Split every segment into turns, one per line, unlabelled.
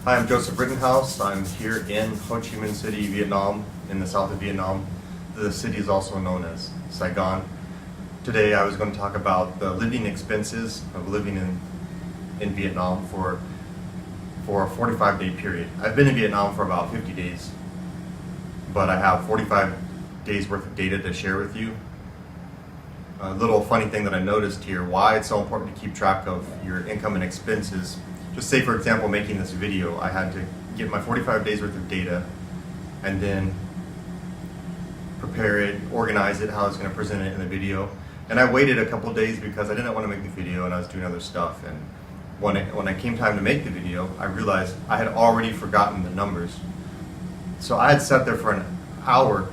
Hi, I'm Joseph Rittenhouse. I'm here in Ho Chi Minh City, Vietnam, in the south of Vietnam. The city is also known as Saigon. Today I was going to talk about the living expenses of living in Vietnam for a 45-day period. I've been in Vietnam for about 50 days, but I have 45 days worth of data to share with you. A little funny thing that I noticed here, why it's so important to keep track of your income and expenses. Just say, for example, making this video, I had to get my 45 days worth of data and then prepare it, organize it, how I was going to present it in the video. And I waited a couple of days because I didn't want to make the video and I was doing other stuff. And when it came time to make the video, I realized I had already forgotten the numbers. So I had sat there for an hour,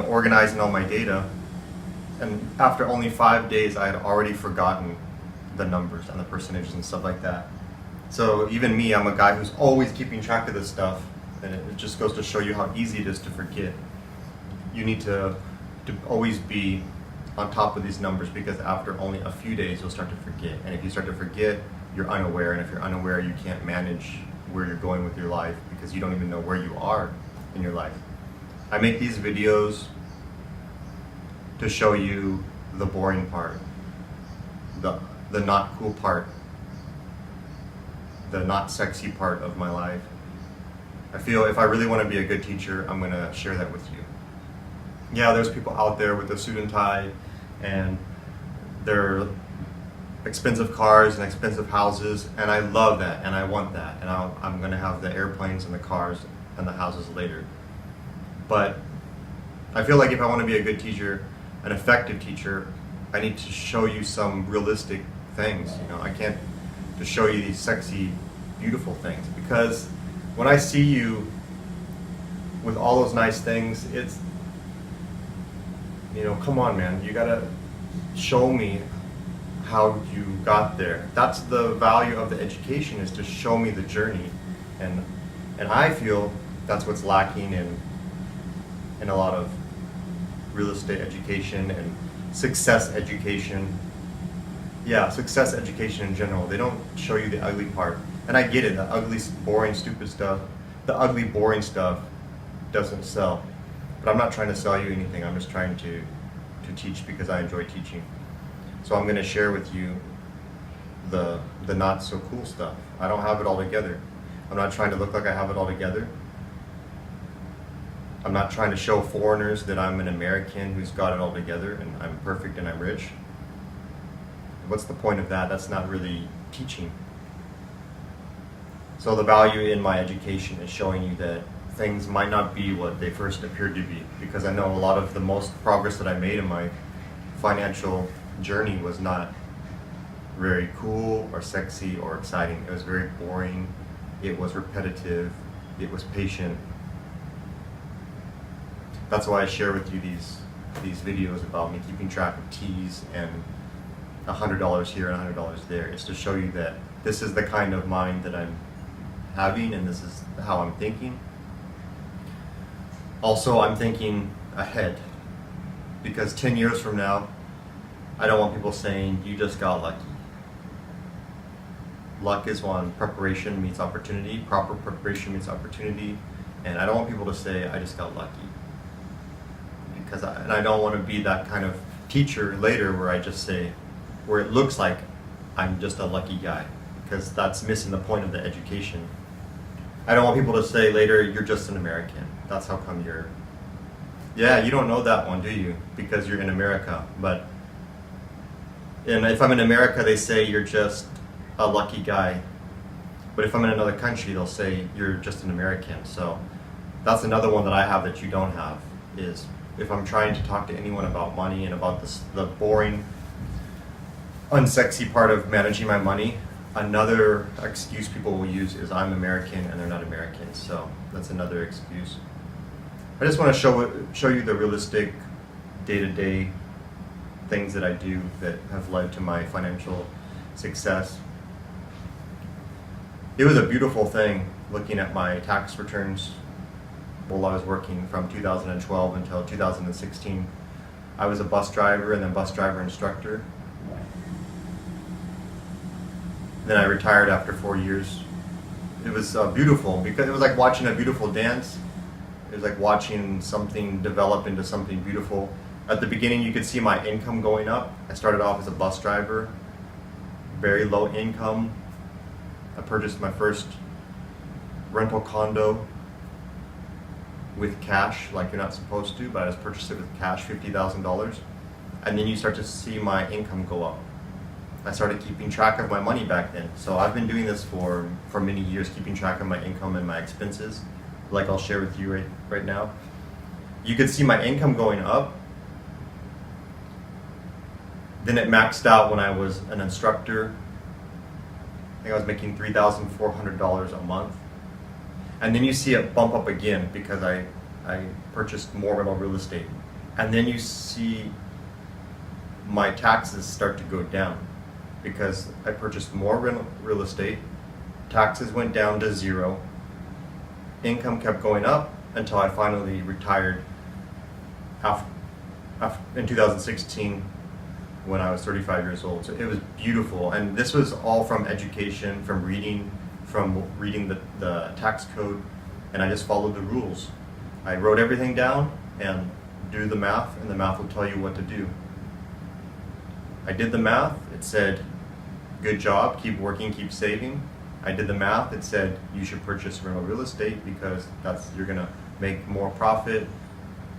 organizing all my data. And after only 5 days, I had already forgotten the numbers and the percentages and stuff like that. So even me, I'm a guy who's always keeping track of this stuff, and it just goes to show you how easy it is to forget. You need to always be on top of these numbers, because after only a few days, you'll start to forget. And if you start to forget, you're unaware, and if you're unaware, you can't manage where you're going with your life because you don't even know where you are in your life. I make these videos to show you the boring part, the not cool part, the not sexy part of my life. I feel if I really want to be a good teacher, I'm going to share that with you. Yeah, there's people out there with a suit and tie and their expensive cars and expensive houses, and I love that and I want that, and I'm going to have the airplanes and the cars and the houses later. But I feel like if I want to be a good teacher, an effective teacher, I need to show you some realistic things. I can't just show you these sexy, beautiful things, because when I see you with all those nice things, it's, come on, man, you gotta show me how you got there. That's the value of the education, is to show me the journey, and I feel that's what's lacking in a lot of real estate education and success education. Yeah, success education in general. They don't show you the ugly part. And I get it, the ugly, boring, stupid stuff. The ugly, boring stuff doesn't sell. But I'm not trying to sell you anything. I'm just trying to teach because I enjoy teaching. So I'm going to share with you the not so cool stuff. I don't have it all together. I'm not trying to look like I have it all together. I'm not trying to show foreigners that I'm an American who's got it all together and I'm perfect and I'm rich. What's the point of that? That's not really teaching. So the value in my education is showing you that things might not be what they first appeared to be, because I know a lot of the most progress that I made in my financial journey was not very cool or sexy or exciting. It was very boring. It was repetitive. It was patient. That's why I share with you these videos about me keeping track of T's and $100 here and $100 there. It's to show you that this is the kind of mind that I'm having and this is how I'm thinking. Also, I'm thinking ahead, because 10 years from now, I don't want people saying, you just got lucky. Luck is when preparation meets opportunity, proper preparation meets opportunity, and I don't want people to say, I just got lucky. Because I don't want to be that kind of teacher later where I just say, where it looks like I'm just a lucky guy, because that's missing the point of the education. I don't want people to say later, you're just an American. That's how come you're... Yeah, you don't know that one, do you? Because you're in America. And if I'm in America, they say you're just a lucky guy. But if I'm in another country, they'll say you're just an American. So that's another one that I have that you don't have, is if I'm trying to talk to anyone about money and about the boring, unsexy part of managing my money, another excuse people will use is I'm American and they're not American. So that's another excuse. I just want to show you the realistic day-to-day things that I do that have led to my financial success. It was a beautiful thing looking at my tax returns while I was working from 2012 until 2016. I was a bus driver and then bus driver instructor. Then I retired after 4 years. It was beautiful because it was like watching a beautiful dance. It was like watching something develop into something beautiful. At the beginning, you could see my income going up. I started off as a bus driver, very low income. I purchased my first rental condo with cash, like you're not supposed to, but I just purchased it with cash, $50,000. And then you start to see my income go up. I started keeping track of my money back then. So I've been doing this for many years, keeping track of my income and my expenses, like I'll share with you right now. You could see my income going up. Then it maxed out when I was an instructor. I think I was making $3,400 a month. And then you see it bump up again because I purchased more rental real estate. And then you see my taxes start to go down because I purchased more rental real estate. Taxes went down to zero. Income kept going up until I finally retired in 2016 when I was 35 years old. So it was beautiful. And this was all from education, from reading the tax code, and I just followed the rules. I wrote everything down and do the math, and the math will tell you what to do. I did the math. It said, good job, keep working, keep saving. I did the math. It said you should purchase rental real estate because you're gonna make more profit,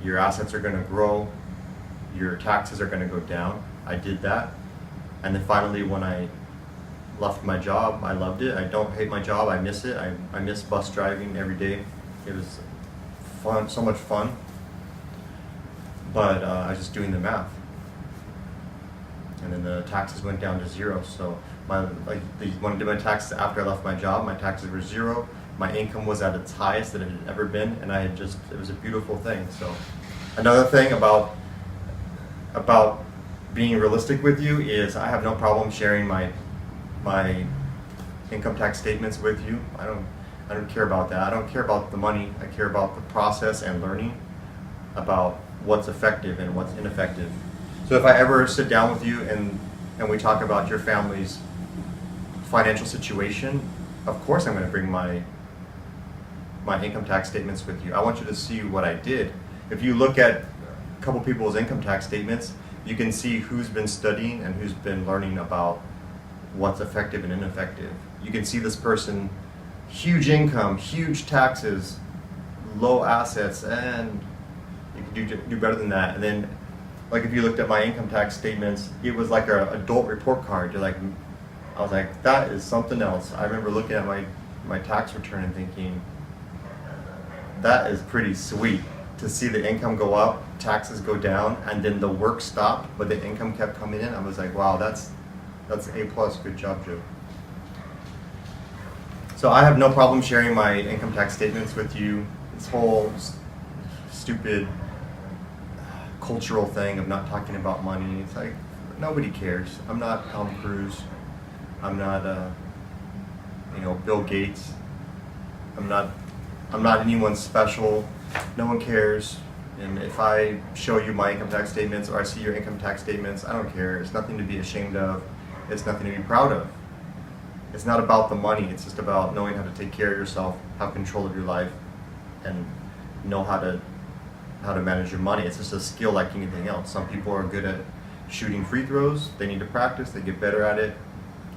your assets are gonna grow, your taxes are gonna go down. I did that. And then finally, when I left my job, I loved it. I don't hate my job, I miss it. I miss bus driving every day. It was fun, so much fun. But I was just doing the math. And then the taxes went down to zero. So when I did my taxes after I left my job, my taxes were zero. My income was at its highest that it had ever been, and it was a beautiful thing. So another thing about being realistic with you is I have no problem sharing my income tax statements with you. I don't care about that. I don't care about the money. I care about the process and learning about what's effective and what's ineffective. So if I ever sit down with you and we talk about your family's financial situation, of course I'm going to bring my income tax statements with you. I want you to see what I did. If you look at a couple people's income tax statements, you can see who's been studying and who's been learning about what's effective and ineffective. You can see this person, huge income, huge taxes, low assets, and you can do better than that. And then, like if you looked at my income tax statements, it was like an adult report card. I was like, that is something else. I remember looking at my tax return and thinking, that is pretty sweet to see the income go up, taxes go down, and then the work stopped, but the income kept coming in. I was like, wow, that's A+, good job, Joe. So I have no problem sharing my income tax statements with you. This whole stupid cultural thing of not talking about money, it's like, nobody cares. I'm not Tom Cruise. I'm not, Bill Gates. I'm not anyone special. No one cares. And if I show you my income tax statements or I see your income tax statements, I don't care. It's nothing to be ashamed of. It's nothing to be proud of. It's not about the money. It's just about knowing how to take care of yourself, have control of your life, and know how to manage your money. It's just a skill like anything else. Some people are good at shooting free throws. They need to practice. They get better at it.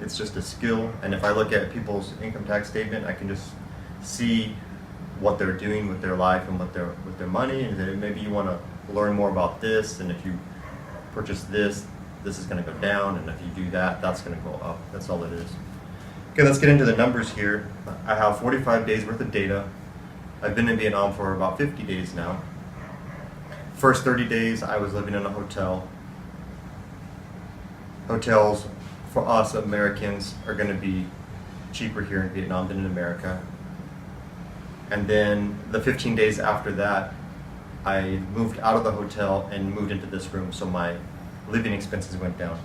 It's just a skill. And if I look at people's income tax statement, I can just see what they're doing with their life and with their money. And then maybe you want to learn more about this. And if you purchase this, this is going to go down. And if you do that, that's going to go up. That's all it is. Okay, let's get into the numbers here. I have 45 days worth of data. I've been in Vietnam for about 50 days now. First 30 days, I was living in a hotel. Hotels, for us Americans, are going to be cheaper here in Vietnam than in America. And then the 15 days after that, I moved out of the hotel and moved into this room, so my living expenses went down.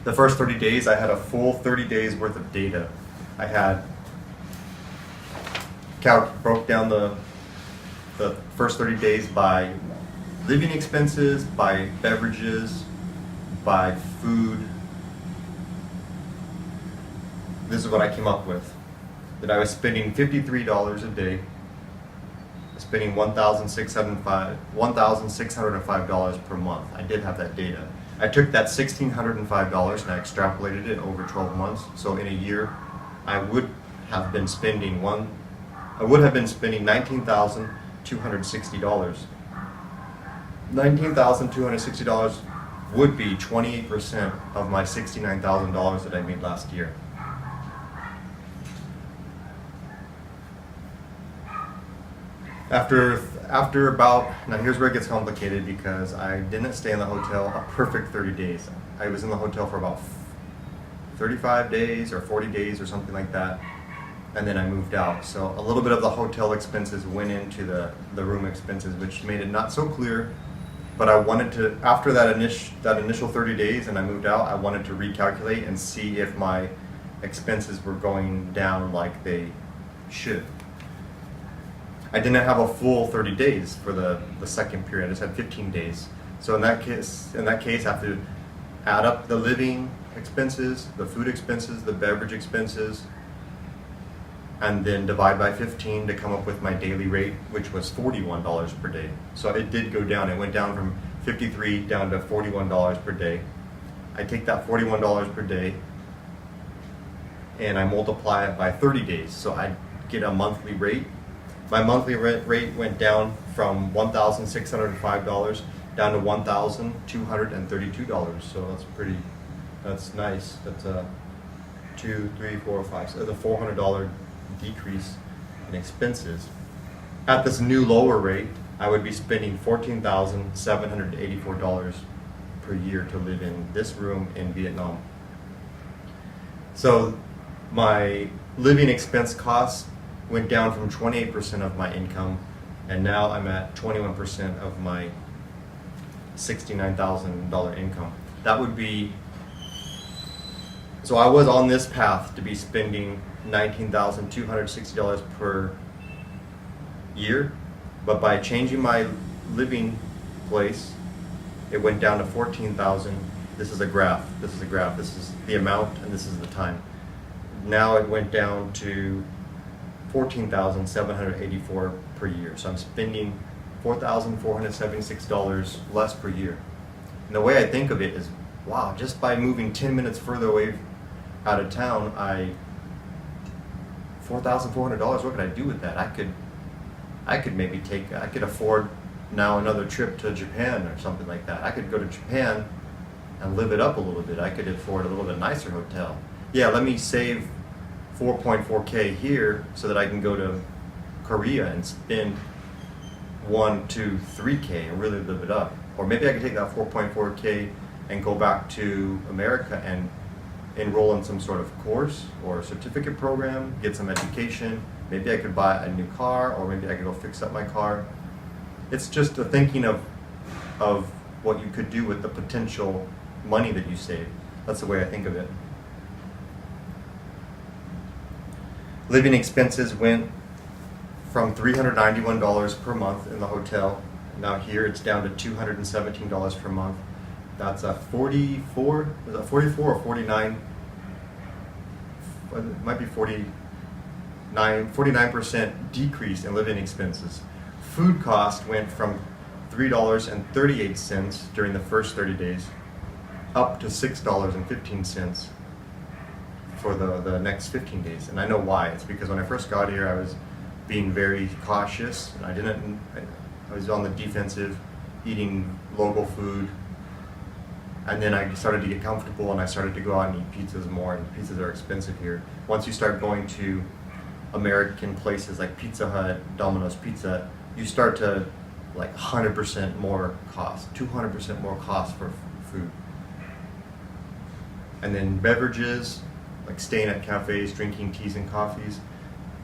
The first 30 days, I had a full 30 days worth of data. I had broke down the first 30 days by living expenses, by beverages, by food. This is what I came up with. that I was spending $53 a day, spending $1,605 per month. I did have that data. I took that $1,605 and I extrapolated it over 12 months. So in a year, I would have been spending $19,260. $19,260 would be 28% of my $69,000 that I made last year. After about, now here's where it gets complicated because I didn't stay in the hotel a perfect 30 days. I was in the hotel for about 35 days or 40 days or something like that, and then I moved out. So a little bit of the hotel expenses went into the room expenses, which made it not so clear. But I wanted to, after that initial 30 days and I moved out, I wanted to recalculate and see if my expenses were going down like they should. I didn't have a full 30 days for the second period. I just had 15 days. So in that case, I have to add up the living expenses, the food expenses, the beverage expenses, and then divide by 15 to come up with my daily rate, which was $41 per day. So it did go down. It went down from 53 down to $41 per day. I take that $41 per day and I multiply it by 30 days. So I get a monthly rate. My monthly rate went down from $1,605 down to $1,232. So that's nice. That's a 2, 3, 4, 5, so the $400 decrease in expenses. At this new lower rate, I would be spending $14,784 per year to live in this room in Vietnam. So my living expense costs went down from 28% of my income, and now I'm at 21% of my $69,000 income. That would be, so I was on this path to be spending $19,260 per year, but by changing my living place, it went down to $14,000. This is a graph. This is the amount, and this is the time. Now it went down to $14,784 per year. So I'm spending $4,476 less per year. And the way I think of it is, wow, just by moving 10 minutes further away out of town, $4,400, what could I do with that? I could maybe I could afford now another trip to Japan or something like that. I could go to Japan and live it up a little bit. I could afford a little bit nicer hotel. Yeah, let me save 4.4K here so that I can go to Korea and spend 1, 2, 3K and really live it up. Or maybe I could take that 4.4K and go back to America and enroll in some sort of course or certificate program, get some education. Maybe I could buy a new car, or maybe I could go fix up my car. It's just a thinking of what you could do with the potential money that you save. That's the way I think of it. Living expenses went from $391 per month in the hotel. Now here it's down to $217 per month. That's a 44 or 49? It might be 49% decrease in living expenses. Food cost went from $3.38 during the first 30 days up to $6.15 for the next 15 days. And I know why. It's because when I first got here, I was being very cautious, and I was on the defensive, eating local food. And then I started to get comfortable, and I started to go out and eat pizzas more, and pizzas are expensive here. Once you start going to American places like Pizza Hut, Domino's Pizza, you start to like 100% more cost, 200% more cost for food. And then beverages, like staying at cafes, drinking teas and coffees,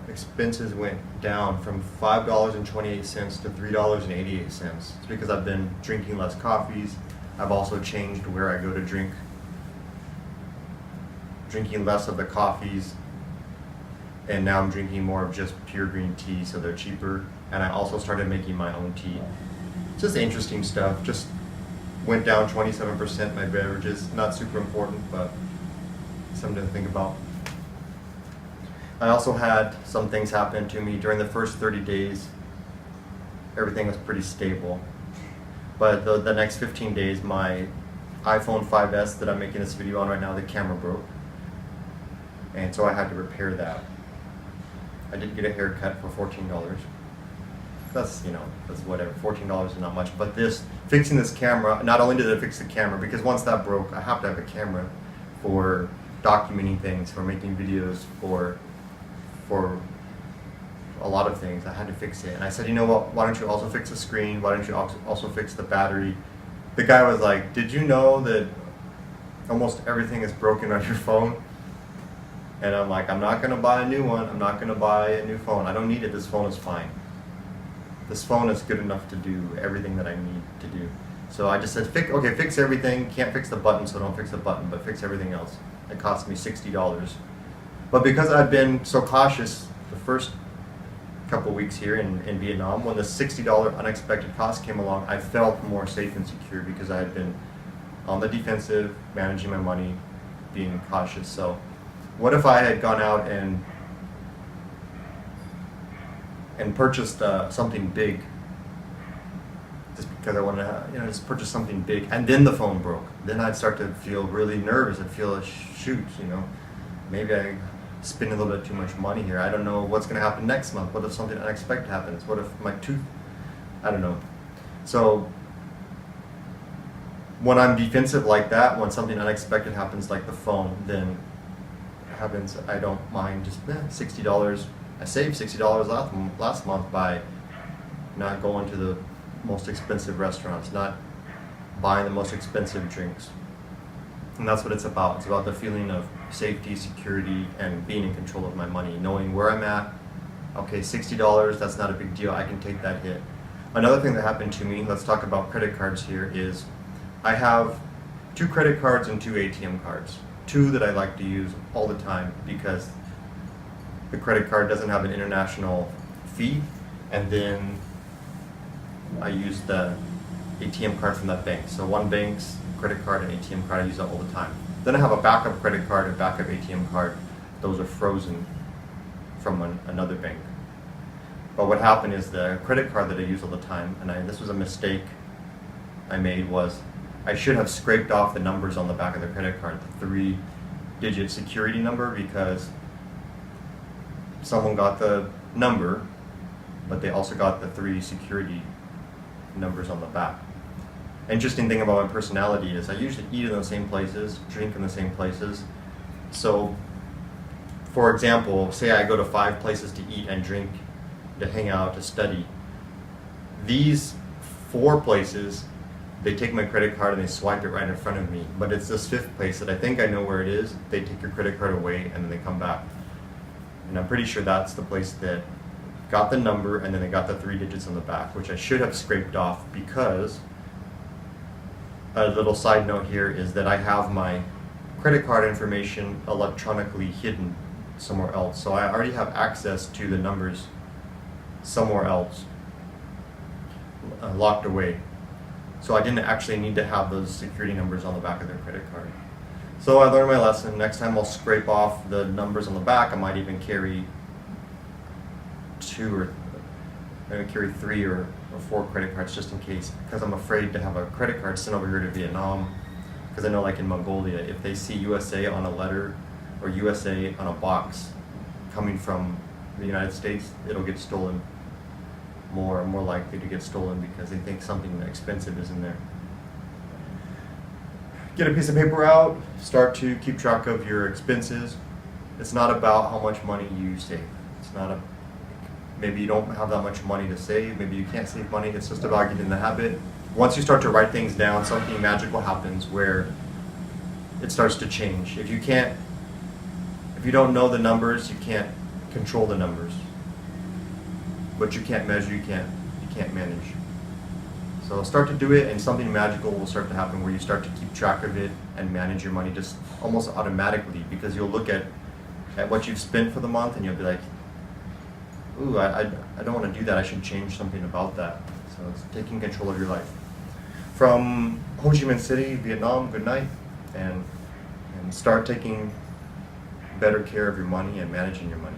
expenses went down from $5.28 to $3.88. It's because I've been drinking less coffees. I've also changed where I go to drink, drinking less of the coffees, and now I'm drinking more of just pure green tea, so they're cheaper. And I also started making my own tea. Just interesting stuff. Just went down 27% my beverages. Not super important, but something to think about. I also had some things happen to me during the first 30 days. Everything was pretty stable. But the next 15 days, my iPhone 5S that I'm making this video on right now, the camera broke. And so I had to repair that. I did get a haircut for $14. That's, that's whatever, $14 is not much. But fixing this camera, not only did it fix the camera, because once that broke, I have to have a camera for documenting things, for making videos, for a lot of things. I had to fix it. And I said, you know what, why don't you also fix the screen? Why don't you also fix the battery? The guy was like, did you know that almost everything is broken on your phone? And I'm like, I'm not going to buy a new one. I'm not going to buy a new phone. I don't need it. This phone is fine. This phone is good enough to do everything that I need to do. So I just said, okay, fix everything. Can't fix the button, so don't fix the button, but fix everything else. It cost me $60. But because I've been so cautious the first couple weeks here in Vietnam, when the $60 unexpected cost came along, I felt more safe and secure because I had been on the defensive, managing my money, being cautious. So what if I had gone out and purchased something big, just because I wanted to, just purchase something big, and then the phone broke? Then I'd start to feel really nervous. I'd feel, shoot, maybe I spend a little bit too much money here. I don't know what's going to happen next month. What if something unexpected happens? What if my tooth, I don't know. So when I'm defensive like that, when something unexpected happens like the phone, then it happens, I don't mind just $60. I saved $60 last month by not going to the most expensive restaurants, not buying the most expensive drinks. And that's what it's about. It's about the feeling of safety, security, and being in control of my money, knowing where I'm at. Okay, $60, that's not a big deal. I can take that hit. Another thing that happened to me, let's talk about credit cards here, is I have 2 credit cards and 2 ATM cards. 2 that I like to use all the time because the credit card doesn't have an international fee, and then I use the ATM card from that bank. So one bank's credit card and ATM card, I use that all the time. Then I have a backup credit card and backup ATM card. Those are frozen from another bank. But what happened is the credit card that I use all the time, and this was a mistake I made, was I should have scraped off the numbers on the back of the credit card, the 3-digit security number, because someone got the number, but they also got the 3 security numbers on the back. Interesting thing about my personality is I usually eat in the same places, drink in the same places. So, for example, say I go to 5 places to eat and drink, to hang out, to study. These 4 places, they take my credit card and they swipe it right in front of me. But it's this 5th place that I think I know where it is. They take your credit card away and then they come back. And I'm pretty sure that's the place that got the number and then they got the 3 digits on the back, which I should have scraped off, because a little side note here is that I have my credit card information electronically hidden somewhere else. So I already have access to the numbers somewhere else, locked away. So I didn't actually need to have those security numbers on the back of their credit card. So I learned my lesson. Next time I'll scrape off the numbers on the back. I might even carry 3 or 4 credit cards just in case, because I'm afraid to have a credit card sent over here to Vietnam, because I know, like in Mongolia, if they see USA on a letter or USA on a box coming from the United States, it'll get stolen. More likely to get stolen because they think something expensive is in there. Get a piece of paper out, start to keep track of your expenses. It's not about how much money you save. It's not maybe you don't have that much money to save, maybe you can't save money. It's just about getting in the habit. Once you start to write things down, something magical happens where it starts to change. If you don't know the numbers, you can't control the numbers. What you can't measure, you can't manage. So start to do it, and something magical will start to happen where you start to keep track of it and manage your money just almost automatically, because you'll look at what you've spent for the month and you'll be like, ooh, I don't want to do that. I should change something about that. So it's taking control of your life. From Ho Chi Minh City, Vietnam, good night, and start taking better care of your money and managing your money.